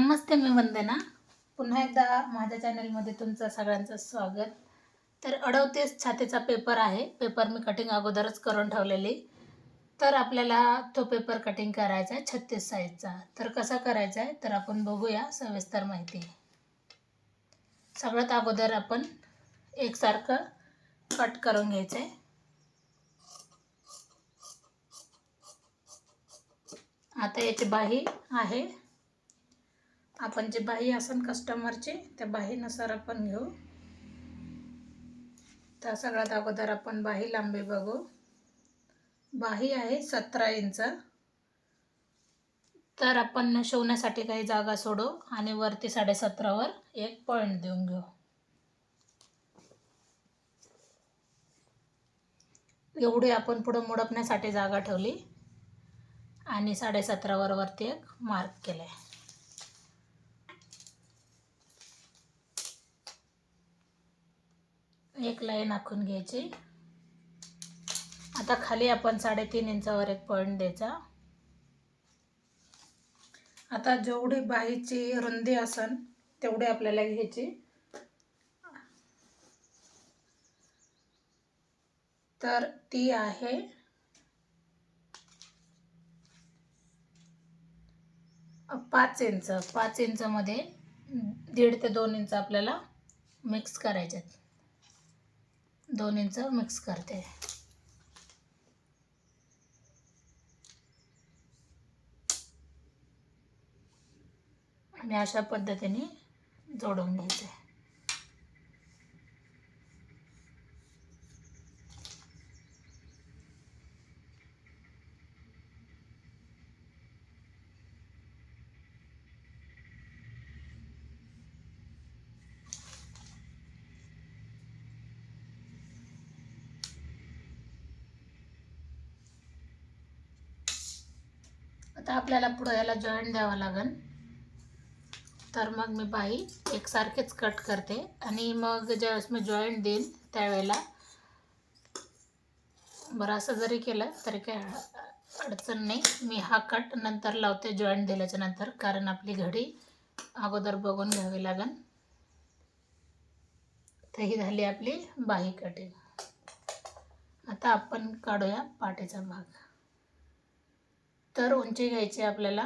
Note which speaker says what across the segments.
Speaker 1: नमस्ते, मी वंदना. पुन्हा एकदा माझ्या चॅनलमध्ये तुमचं सगळ्यांचं स्वागत. तर 38 छातीचा पेपर आहे. पेपर मी कटिंग अगोदरच करून ठेवलेली. तर आपल्याला तो पेपर कटिंग करायचा आहे 36 साईजचा. तर कसा करायचा आहे तर आपण बघूया सविस्तर माहिती. सगळ्यात अगोदर आपण एकसारखं कट करून घ्यायचं आहे. आता याची बाही आहे. आपण जे बाही असेल कस्टमरची त्या बाहीनुसार आपण घेऊ. तर सगळ्यात अगोदर आपण बाही लांबी बघू. बाही आहे 17 इंच. तर आपण शिवण्यासाठी काही जागा सोडू आणि वरती 17.5 वर एक पॉइंट देऊन घेऊ. एवढी आपण पुढे मुडपण्यासाठी जागा ठेवली आणि 17.5 वर वरती एक मार्क केलाय. एक लाईन आखून घ्यायची. आता खाली आपण 3.5 इंचावर एक पॉइंट द्यायचा. आता जेवढी बाहीची रुंदी असेल तेवढी आपल्याला घ्यायची. तर ती आहे 5 इंच. 5 इंचमध्ये 1.5 ते 2 इंच आपल्याला मिक्स करायचे. 2 इंच मिक्स करते आणि अशा पद्धतीने जोडून घ्यायचे. आता आपल्याला पुढे याला जॉईंट द्यावा लागेल. तर मग मी बाही एकसारखेच कट करते आणि मग ज्यावेळेस मी जॉईंट देईन त्यावेळेला बरं असं जरी केलं तरी काय अडचण नाही. मी हा कट नंतर लावते जॉईंट दिल्याच्या नंतर, कारण आपली घडी अगोदर बघून घ्यावी लागेल. तर ही झाली आपली बाही कटिंग. आता आपण काढूया पाठीचा भाग. तर उंची घ्यायची आपल्याला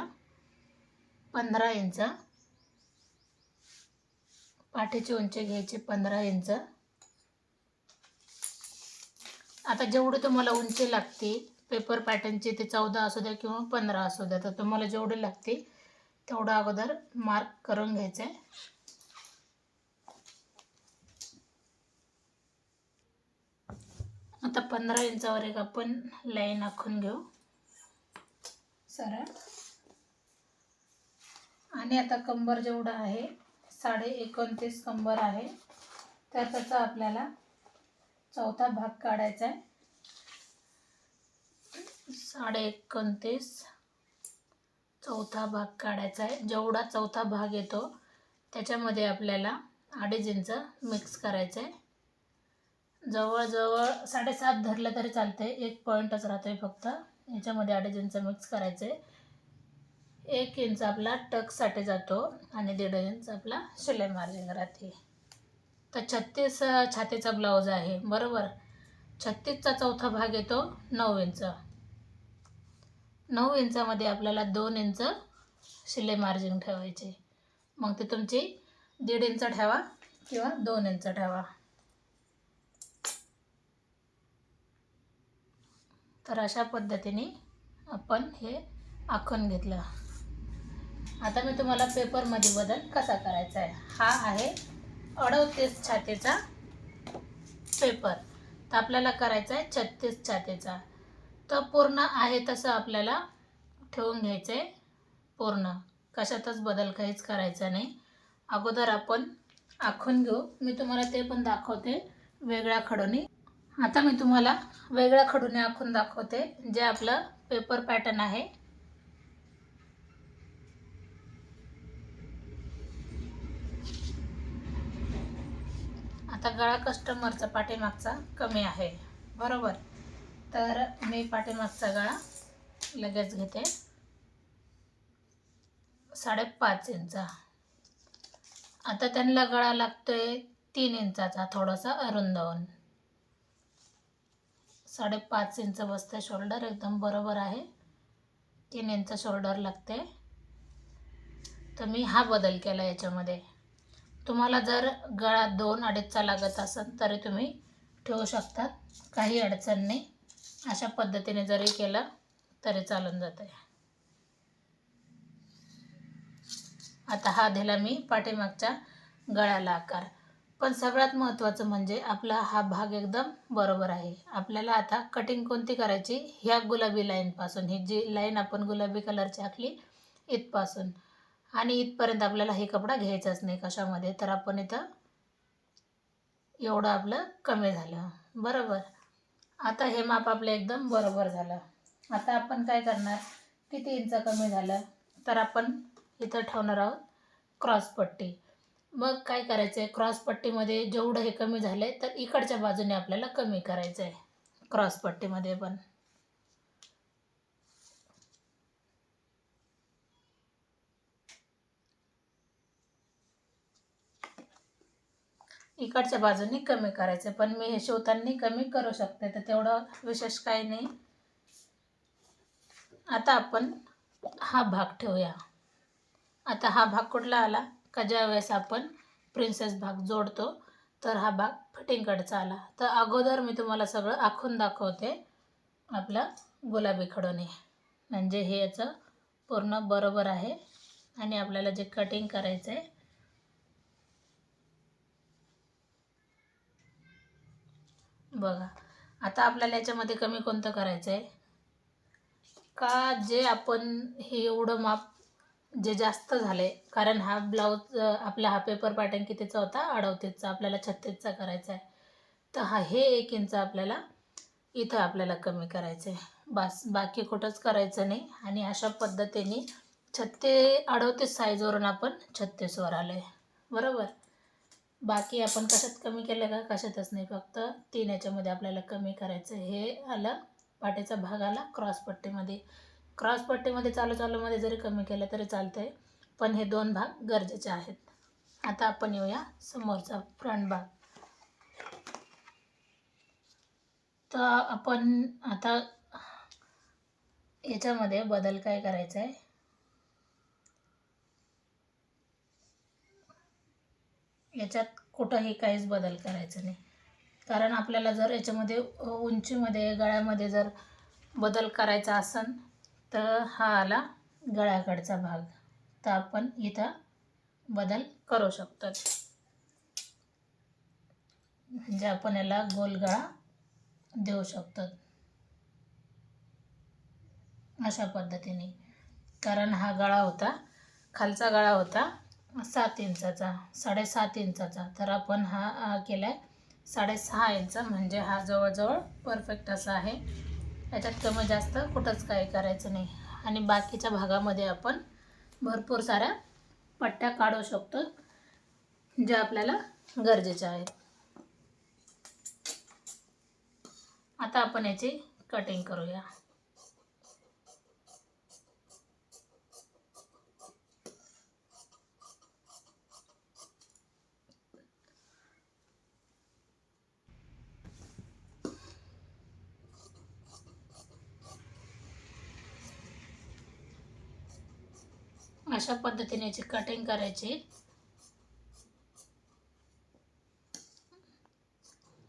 Speaker 1: 15 इंच. पाठीची उंची घ्यायची 15 इंच. आता जेवढी तुम्हाला उंची लागते पेपर पॅटर्नची, ते 14 असू द्या किंवा 15 असू द्या, तर तुम्हाला जेवढी लागते तेवढं अगोदर मार्क करून घ्यायचं आहे. आता 15 इंचावर एक आपण लाईन आखून घेऊ सरळ. आणि आता कंबर जेवढं आहे 29.5 कंबर आहे. तर त्याचा आपल्याला चौथा भाग काढायचा आहे. 29.5 चौथा भाग काढायचा आहे. जेवढा चौथा भाग येतो त्याच्यामध्ये आपल्याला 2.5 इंच मिक्स करायचं आहे. जवळजवळ 7.5 धरलं तरी चालते, एक पॉईंटच राहतोय फक्त. याच्यामध्ये 2.5 इंच मिक्स करायचे. 1 इंच आपला टक्ससाठी जातो आणि 1.5 इंच आपला शिलाई मार्जिन राहते. तर 36 छातीचा ब्लाऊज आहे बरोबर. 36चा चौथा भाग येतो 9 इंच. 9 इंचामध्ये आपल्याला 2 इंच शिलाई मार्जिन ठेवायचे. मग ते तुमची 1.5 इंच ठेवा किंवा 2 इंच ठेवा. तर अशा पद्धतीने आपण हे आखून घेतलं. आता मी तुम्हाला पेपरमध्ये बदल कसा करायचा आहे. हा आहे 38 छातीचा पेपर. तर आपल्याला करायचा आहे 36 छातीचा. तर पूर्ण आहे तसं आपल्याला ठेवून घ्यायचं आहे. पूर्ण कशातच बदल काहीच करायचा नाही. अगोदर आपण आखून घेऊ. मी तुम्हाला ते पण दाखवते वेगळ्या खडूने. आता मी तुम्हाला वेगळ्या खडूने आखून दाखवते जे आपलं पेपर पॅटर्न आहे. आता गळा कस्टमरचा पाठीमागचा कमी आहे बरोबर. तर मी पाठीमागचा गळा लगेच घेते. 5.5 इंच. आता त्यांना गळा लागतोय 3 इंचाचा, थोडासा अरुंदावून. 5.5 इंच बसते शोल्डर, एकदम बरोबर आहे. 3 इंच शोल्डर लागते. तर मी हा बदल केला याच्यामध्ये. तुम्हाला जर गळा 2-2.5चा लागत असेल तरी तुम्ही ठेवू शकतात, काही अडचण नाही. अशा पद्धतीने जरी केलं तरी चालून जाते. आता हा दिला मी पाठीमागच्या गळ्याला आकार. पण सगळ्यात महत्त्वाचं म्हणजे आपला हा भाग एकदम बरोबर आहे. आपल्याला आता कटिंग कोणती करायची, ह्या गुलाबी लाईनपासून, ही जी लाईन आपण गुलाबी कलरची आखली इथपासून आणि इथपर्यंत आपल्याला हे कपडा घ्यायचाच नाही कशामध्ये. तर आपण इथं एवढं आपलं कमी झालं, बरोबर. आता हे माप आपलं एकदम बरोबर झालं. आता आपण काय करणार, किती इंच कमी झालं तर आपण इथं ठेवणार आहोत क्रॉसपट्टी. मग काय करायचं आहे, क्रॉसपट्टीमध्ये जेवढं हे कमी झालं आहे तर इकडच्या बाजूने आपल्याला कमी करायचं आहे क्रॉसपट्टीमध्ये पण. इकडच्या बाजूने कमी करायचं, पण मी हे शिवताना कमी करू शकते, तर तेवढं विशेष काही नाही. आता आपण हा भाग ठेवूया. आता हा भाग कुठला आला का, ज्या वेळेस आपण प्रिन्सेस भाग जोडतो तर हा भाग फिटिंगकडचा आला. तर अगोदर मी तुम्हाला सगळं आखून दाखवते आपलं गुलाबी खडूने, म्हणजे हे याचं पूर्ण बरोबर आहे. आणि आपल्याला जे कटिंग करायचं आहे, बघा. आता आपल्याला याच्यामध्ये कमी कोणतं करायचं आहे का, जे आपण हे एवढं माप जे जास्त झाले, कारण हा ब्लाऊज आपला हा पेपर पॅटर्न कितीचा होता, 38चा, आपल्याला 36चा करायचा आहे. तर हे 1 इंच आपल्याला इथं आपल्याला कमी करायचं आहे, बस. बाकी कुठंच करायचं नाही. आणि अशा पद्धतीने 38 साईजवरून आपण 36वर आलो आहे, बरोबर. बाकी आपण कशात कमी केलं का, कशातच नाही, फक्त 3 याच्यामध्ये आपल्याला कमी करायचं. हे आलं पाठीचा भाग आला क्रॉसपट्टीमध्ये. क्रॉसपट्टीमध्ये चालूमध्ये जरी कमी केलं तरी चालतं आहे, पण हे 2 भाग गरजेचे आहेत. आता आपण येऊया समोरचा फ्रंट भाग. तर आपण आता याच्यामध्ये बदल काय करायचा आहे, याच्यात कुठंही काहीच बदल करायचं नाही. कारण आपल्याला जर याच्यामध्ये उंचीमध्ये, गळ्यामध्ये जर बदल करायचा असेल तर हा आला गळ्याकडचा भाग, तर आपण इथं बदल करू शकतो. म्हणजे आपण याला गोल गळा देऊ शकतो अशा पद्धतीने. कारण हा गळा होता, खालचा गळा होता 7 इंचाचा, 7.5 इंचाचा, तर आपण हा केला आहे 6.5 इंच. म्हणजे हा जवळजवळ परफेक्ट असा आहे. याच्यात कमी जास्त कुठंच काही करायचं नाही. आणि बाकीच्या भागामध्ये आपण भरपूर साऱ्या पट्ट्या काढू शकतो ज्या आपल्याला गरजेच्या आहेत. आता आपण याची कटिंग करूया. अशा पद्धतीने याची कटिंग करायची.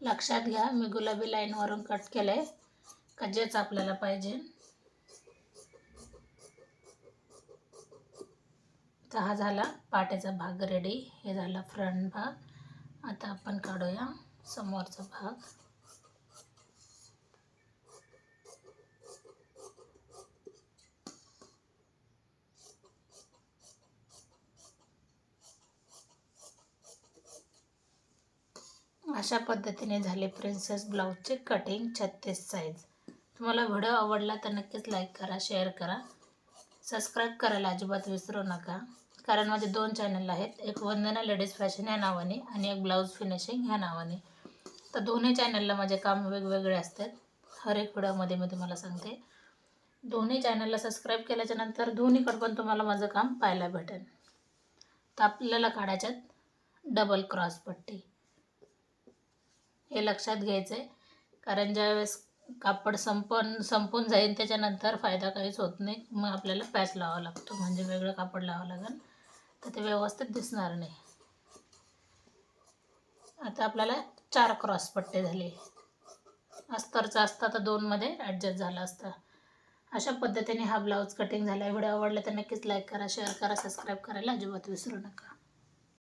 Speaker 1: लक्षात घ्या, मी गुलाबी लाईनवरून कट केलं आहे का, जेच आपल्याला पाहिजे. तर हा झाला पाट्याचा भाग रेडी. हे झाला फ्रंट भाग. आता आपण काढूया समोरचा भाग. अशा पद्धतीने झाले प्रिन्सेस ब्लाऊजचे कटिंग 36 साईज. तुम्हाला व्हिडिओ आवडला तर नक्कीच लाईक करा, शेअर करा, सबस्क्राईब करायला अजिबात विसरू नका. कारण माझे 2 चॅनल आहेत, एक वंदना लेडीज फॅशन ह्या नावाने आणि एक ब्लाऊज फिनिशिंग ह्या नावाने. तर दोन्ही चॅनलला माझे काम वेगवेगळे असतात. हर एक व्हिडिओमध्ये मी तुम्हाला सांगते. दोन्ही चॅनलला सबस्क्राईब केल्याच्या नंतर दोन्हीकडे पण तुम्हाला माझं काम पाहायला भेटेल. तर आपल्याला काढायच्यात डबल क्रॉस पट्टी. हे लक्षात घ्यायचं आहे, कारण ज्यावेळेस कापड संपून जाईल त्याच्यानंतर फायदा काहीच होत नाही. मग आपल्याला पॅच लावावा लागतो, म्हणजे वेगळं कापड लावावं लागेल, तर ते व्यवस्थित दिसणार नाही. आता आपल्याला 4 क्रॉस पट्टे झाले. अस्तरचा असता तर 2मध्ये ॲडजस्ट झाला असता. अशा पद्धतीने हा ब्लाऊज कटिंग झाला. व्हिडिओ आवडला तर नक्कीच लाईक करा, शेअर करा, सबस्क्राईब करायला अजिबात विसरू नका.